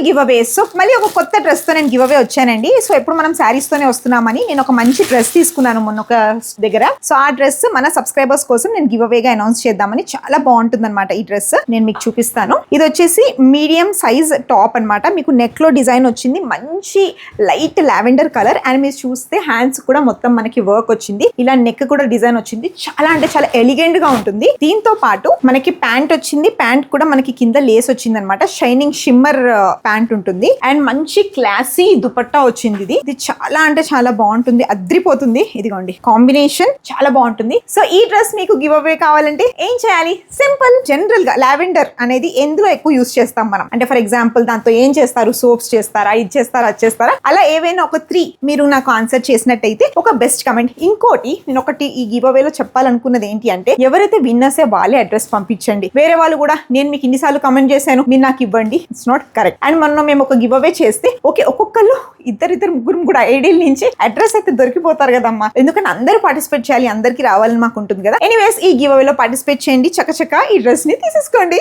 Give away. So మళ్ళీ ఒక కొత్త డ్రెస్ తో నేను గివ్ అవే వచ్చానండి. సో ఎప్పుడు మనం శారీస్ తోనే వస్తున్నామని నేను ఒక మంచి డ్రెస్ తీసుకున్నాను మొన్న ఒక దగ్గర. సో ఆ డ్రెస్ మన సబ్స్క్రైబర్స్ కోసం నేను గివ్ అవేగా అనౌన్స్ చేద్దామని. చాలా బాగుంటుంది అనమాట ఈ డ్రెస్. నేను మీకు చూపిస్తాను. ఇది వచ్చేసి మీడియం సైజ్ టాప్ అనమాట. మీకు నెక్ లో డిజైన్ వచ్చింది, మంచి లైట్ లావెండర్ కలర్. అండ్ మీరు చూస్తే హ్యాండ్స్ కూడా మొత్తం మనకి వర్క్ వచ్చింది, ఇలా నెక్ కూడా డిజైన్ వచ్చింది. చాలా అంటే చాలా ఎలిగెంట్ గా ఉంటుంది. దీంతో పాటు మనకి ప్యాంట్ వచ్చింది. ప్యాంట్ కూడా మనకి కింద లేస్ వచ్చింది అనమాట. షైనింగ్ షిమ్మర్ ప్యాంట్ ఉంటుంది. అండ్ మంచి క్లాసీ దుపట్టా వచ్చింది. ఇది చాలా అంటే చాలా బాగుంటుంది, అద్రిపోతుంది. ఇదిగోండి కాంబినేషన్ చాలా బాగుంటుంది. సో ఈ డ్రెస్ మీకు గివ్ అవే కావాలంటే ఏం చేయాలి? సింపుల్. జనరల్ గా లావెండర్ అనేది ఎందులో ఎక్కువ యూస్ చేస్తాం మనం అంటే, ఫర్ ఎగ్జాంపుల్ దాంతో ఏం చేస్తారు? సోప్స్ చేస్తారా, ఇది చేస్తారా, అది చేస్తారా? అలా ఏవైనా ఒక 3 మీరు నాకు ఆన్సర్ చేసినట్టయితే ఒక బెస్ట్ కమెంట్. ఇంకోటి నేను ఒకటి ఈ గివ్ అవేలో చెప్పాలనుకున్నది ఏంటి అంటే, ఎవరైతే విన్నర్సే వాళ్ళే అడ్రస్ పంపించండి. వేరే వాళ్ళు కూడా నేను మీకు ఇన్నిసార్లు కమెంట్ చేశాను మీరు నాకు ఇవ్వండి, ఇట్స్ నాట్ కరెక్ట్. అండ్ మొన్న మేము ఒక గివ్ అవే చేస్తే ఓకే ఒక్కొక్కళ్ళు ఇద్దరు ముగ్గురు కూడా ఐడియల్ నుంచి అడ్రస్ అయితే దొరికిపోతారు కదమ్మా. ఎందుకంటే అందరూ పార్టిసిపేట్ చేయాలి, అందరికి రావాలని మాకు ఉంటుంది కదా. ఎనీవేస్ ఈ గివ్ అవేలో పార్టిసిపేట్ చేయండి, చక్కచక్క ఈ డ్రెస్ ని తీసేసుకోండి.